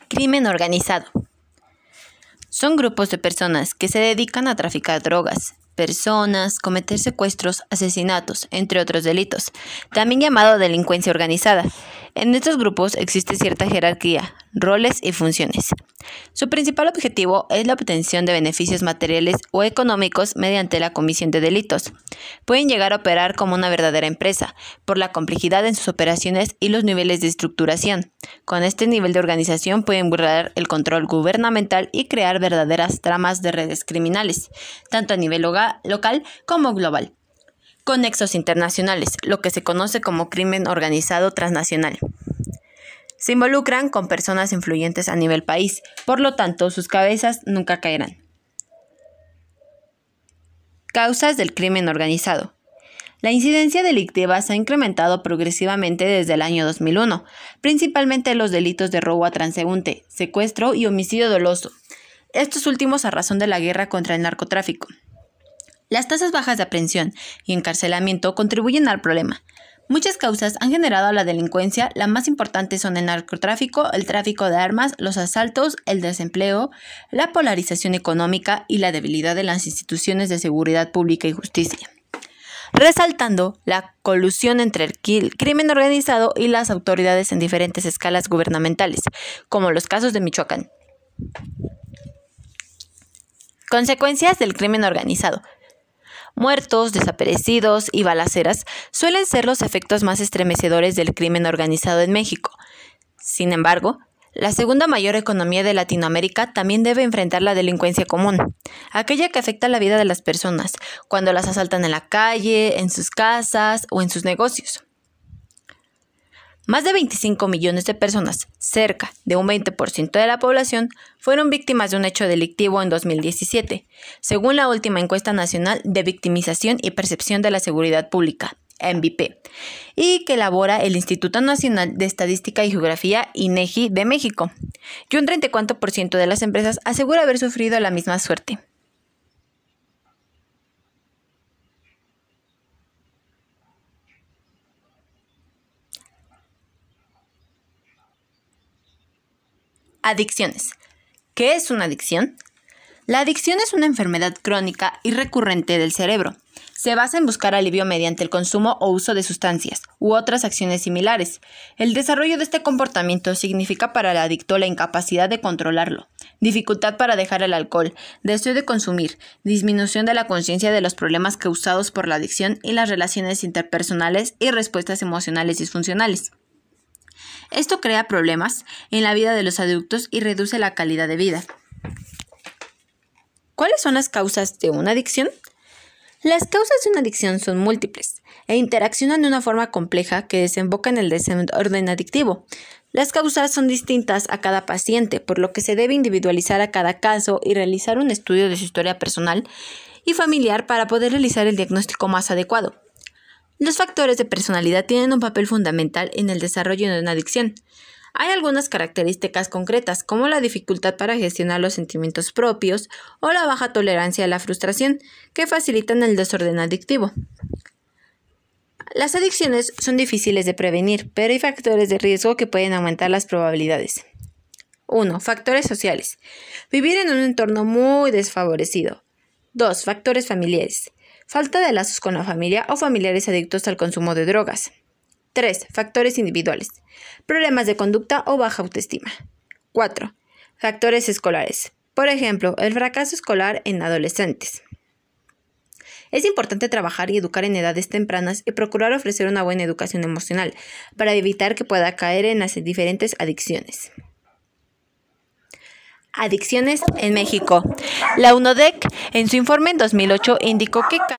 Crimen organizado. Son grupos de personas que se dedican a traficar drogas, personas, cometer secuestros, asesinatos, entre otros delitos, también llamado delincuencia organizada. En estos grupos existe cierta jerarquía, roles y funciones. Su principal objetivo es la obtención de beneficios materiales o económicos mediante la comisión de delitos. Pueden llegar a operar como una verdadera empresa, por la complejidad en sus operaciones y los niveles de estructuración. Con este nivel de organización pueden burlar el control gubernamental y crear verdaderas tramas de redes criminales, tanto a nivel local como global, con nexos internacionales, lo que se conoce como crimen organizado transnacional. Se involucran con personas influyentes a nivel país, por lo tanto, sus cabezas nunca caerán. Causas del crimen organizado. La incidencia delictiva se ha incrementado progresivamente desde el año 2001, principalmente los delitos de robo a transeúnte, secuestro y homicidio doloso, estos últimos a razón de la guerra contra el narcotráfico. Las tasas bajas de aprehensión y encarcelamiento contribuyen al problema. Muchas causas han generado la delincuencia, las más importantes son el narcotráfico, el tráfico de armas, los asaltos, el desempleo, la polarización económica y la debilidad de las instituciones de seguridad pública y justicia, resaltando la colusión entre el crimen organizado y las autoridades en diferentes escalas gubernamentales, como los casos de Michoacán. Consecuencias del crimen organizado. Muertos, desaparecidos y balaceras suelen ser los efectos más estremecedores del crimen organizado en México. Sin embargo, la segunda mayor economía de Latinoamérica también debe enfrentar la delincuencia común, aquella que afecta la vida de las personas, cuando las asaltan en la calle, en sus casas o en sus negocios. Más de 25 millones de personas, cerca de un 20% de la población, fueron víctimas de un hecho delictivo en 2017, según la última encuesta nacional de victimización y percepción de la seguridad pública, MVP, y que elabora el Instituto Nacional de Estadística y Geografía, INEGI, de México, que un 34% de las empresas asegura haber sufrido la misma suerte. Adicciones. ¿Qué es una adicción? La adicción es una enfermedad crónica y recurrente del cerebro. Se basa en buscar alivio mediante el consumo o uso de sustancias u otras acciones similares. El desarrollo de este comportamiento significa para el adicto la incapacidad de controlarlo, dificultad para dejar el alcohol, deseo de consumir, disminución de la conciencia de los problemas causados por la adicción y las relaciones interpersonales y respuestas emocionales disfuncionales. Esto crea problemas en la vida de los adultos y reduce la calidad de vida. ¿Cuáles son las causas de una adicción? Las causas de una adicción son múltiples e interaccionan de una forma compleja que desemboca en el desorden adictivo. Las causas son distintas a cada paciente, por lo que se debe individualizar a cada caso y realizar un estudio de su historia personal y familiar para poder realizar el diagnóstico más adecuado. Los factores de personalidad tienen un papel fundamental en el desarrollo de una adicción. Hay algunas características concretas, como la dificultad para gestionar los sentimientos propios o la baja tolerancia a la frustración, que facilitan el desorden adictivo. Las adicciones son difíciles de prevenir, pero hay factores de riesgo que pueden aumentar las probabilidades. 1. Factores sociales. Vivir en un entorno muy desfavorecido. 2. Factores familiares. Falta de lazos con la familia o familiares adictos al consumo de drogas. 3. Factores individuales. Problemas de conducta o baja autoestima. 4. Factores escolares. Por ejemplo, el fracaso escolar en adolescentes. Es importante trabajar y educar en edades tempranas y procurar ofrecer una buena educación emocional para evitar que pueda caer en las diferentes adicciones. Adicciones en México. La UNODEC, en su informe en 2008, indicó que cada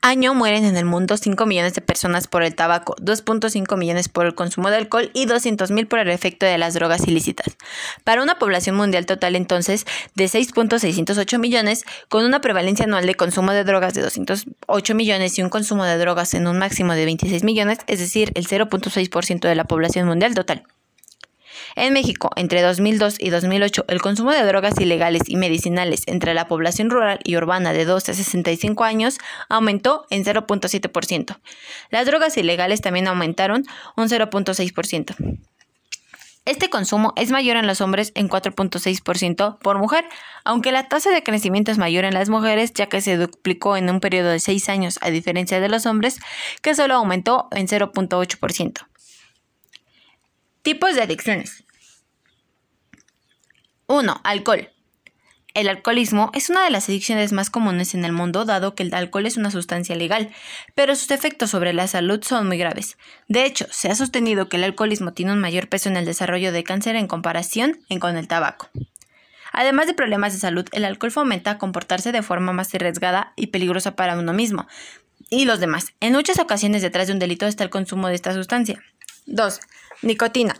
año mueren en el mundo 5 millones de personas por el tabaco, 2.5 millones por el consumo de alcohol y 200,000 por el efecto de las drogas ilícitas. Para una población mundial total entonces de 6.608 millones, con una prevalencia anual de consumo de drogas de 208 millones y un consumo de drogas en un máximo de 26 millones, es decir, el 0.6% de la población mundial total. En México, entre 2002 y 2008, el consumo de drogas ilegales y medicinales entre la población rural y urbana de 12 a 65 años aumentó en 0.7%. Las drogas ilegales también aumentaron un 0.6%. Este consumo es mayor en los hombres en 4.6% por mujer, aunque la tasa de crecimiento es mayor en las mujeres, ya que se duplicó en un periodo de 6 años, a diferencia de los hombres, que solo aumentó en 0.8%. Tipos de adicciones. 1. Alcohol. El alcoholismo es una de las adicciones más comunes en el mundo, dado que el alcohol es una sustancia legal, pero sus efectos sobre la salud son muy graves. De hecho, se ha sostenido que el alcoholismo tiene un mayor peso en el desarrollo de cáncer en comparación con el tabaco. Además de problemas de salud, el alcohol fomenta comportarse de forma más arriesgada y peligrosa para uno mismo y los demás. En muchas ocasiones detrás de un delito está el consumo de esta sustancia. 2. Nicotina.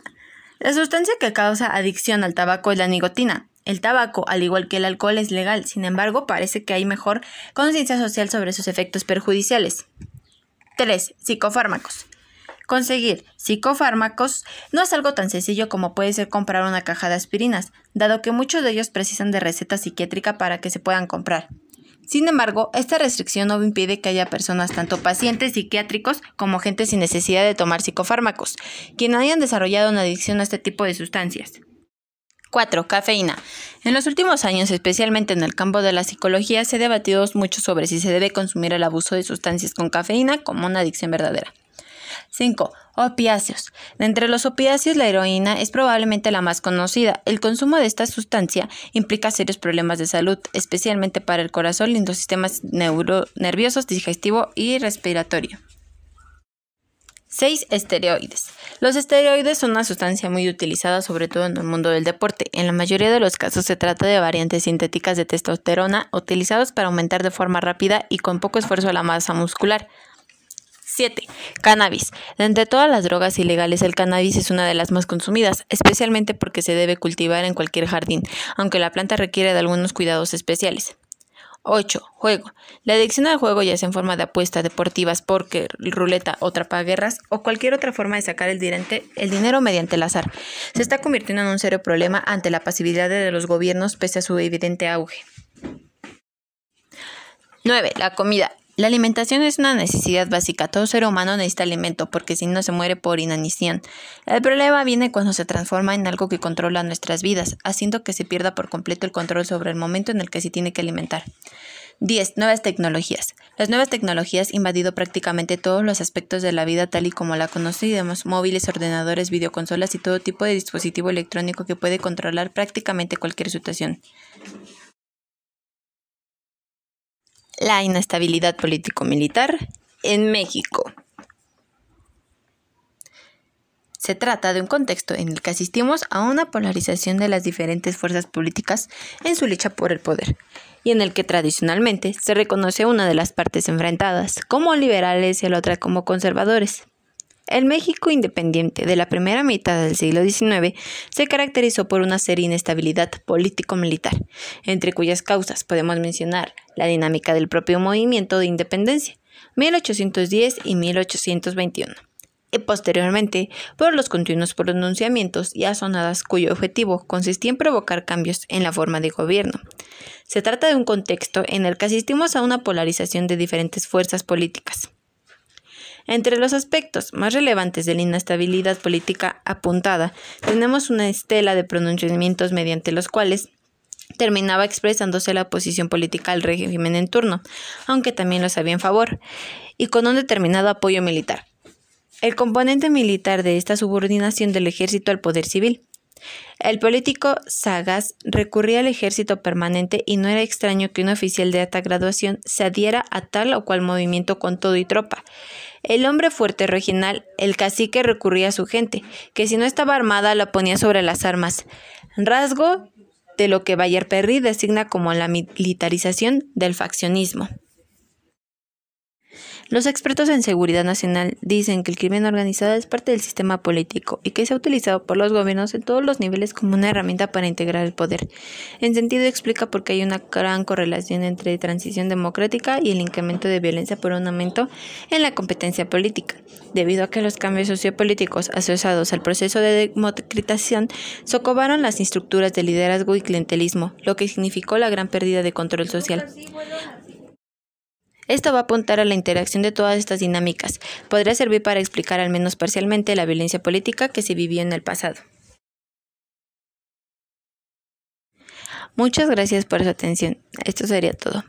La sustancia que causa adicción al tabaco es la nicotina. El tabaco, al igual que el alcohol, es legal, sin embargo, parece que hay mejor conciencia social sobre sus efectos perjudiciales. 3. Psicofármacos. Conseguir psicofármacos no es algo tan sencillo como puede ser comprar una caja de aspirinas, dado que muchos de ellos precisan de receta psiquiátrica para que se puedan comprar. Sin embargo, esta restricción no impide que haya personas, tanto pacientes psiquiátricos como gente sin necesidad de tomar psicofármacos, quienes hayan desarrollado una adicción a este tipo de sustancias. 4. Cafeína. En los últimos años, especialmente en el campo de la psicología, se ha debatido mucho sobre si se debe consumir el abuso de sustancias con cafeína como una adicción verdadera. 5. Opiáceos. De entre los opiáceos, la heroína es probablemente la más conocida. El consumo de esta sustancia implica serios problemas de salud, especialmente para el corazón y los sistemas nerviosos, digestivo y respiratorio. 6. Esteroides. Los esteroides son una sustancia muy utilizada sobre todo en el mundo del deporte. En la mayoría de los casos se trata de variantes sintéticas de testosterona utilizados para aumentar de forma rápida y con poco esfuerzo la masa muscular. 7. Cannabis. De entre todas las drogas ilegales, el cannabis es una de las más consumidas, especialmente porque se debe cultivar en cualquier jardín, aunque la planta requiere de algunos cuidados especiales. 8. Juego. La adicción al juego, ya sea en forma de apuestas deportivas, póker, ruleta o tragaguerras, o cualquier otra forma de sacar el dinero mediante el azar, se está convirtiendo en un serio problema ante la pasividad de los gobiernos pese a su evidente auge. 9. La comida. La alimentación es una necesidad básica. Todo ser humano necesita alimento porque si no se muere por inanición. El problema viene cuando se transforma en algo que controla nuestras vidas, haciendo que se pierda por completo el control sobre el momento en el que se tiene que alimentar. 10. Nuevas tecnologías. Las nuevas tecnologías han invadido prácticamente todos los aspectos de la vida tal y como la conocemos: móviles, ordenadores, videoconsolas y todo tipo de dispositivo electrónico que puede controlar prácticamente cualquier situación. La inestabilidad político-militar en México. Se trata de un contexto en el que asistimos a una polarización de las diferentes fuerzas políticas en su lucha por el poder, y en el que tradicionalmente se reconoce a una de las partes enfrentadas como liberales y a la otra como conservadores. El México independiente de la primera mitad del siglo XIX se caracterizó por una seria inestabilidad político-militar, entre cuyas causas podemos mencionar la dinámica del propio movimiento de independencia, 1810 y 1821, y posteriormente por los continuos pronunciamientos y azonadas cuyo objetivo consistía en provocar cambios en la forma de gobierno. Se trata de un contexto en el que asistimos a una polarización de diferentes fuerzas políticas. Entre los aspectos más relevantes de la inestabilidad política apuntada, tenemos una estela de pronunciamientos mediante los cuales terminaba expresándose la oposición política al régimen en turno, aunque también los había en favor, y con un determinado apoyo militar. El componente militar de esta subordinación del ejército al poder civil. El político sagaz recurría al ejército permanente y no era extraño que un oficial de alta graduación se adhiera a tal o cual movimiento con todo y tropa. El hombre fuerte regional, el cacique, recurría a su gente, que si no estaba armada la ponía sobre las armas, rasgo de lo que Vallard-Perry designa como la militarización del faccionismo. Los expertos en seguridad nacional dicen que el crimen organizado es parte del sistema político y que se ha utilizado por los gobiernos en todos los niveles como una herramienta para integrar el poder. En sentido explica por qué hay una gran correlación entre transición democrática y el incremento de violencia por un aumento en la competencia política, debido a que los cambios sociopolíticos asociados al proceso de democratización socavaron las estructuras de liderazgo y clientelismo, lo que significó la gran pérdida de control social. Esto va a apuntar a la interacción de todas estas dinámicas. Podría servir para explicar al menos parcialmente la violencia política que se vivió en el pasado. Muchas gracias por su atención. Esto sería todo.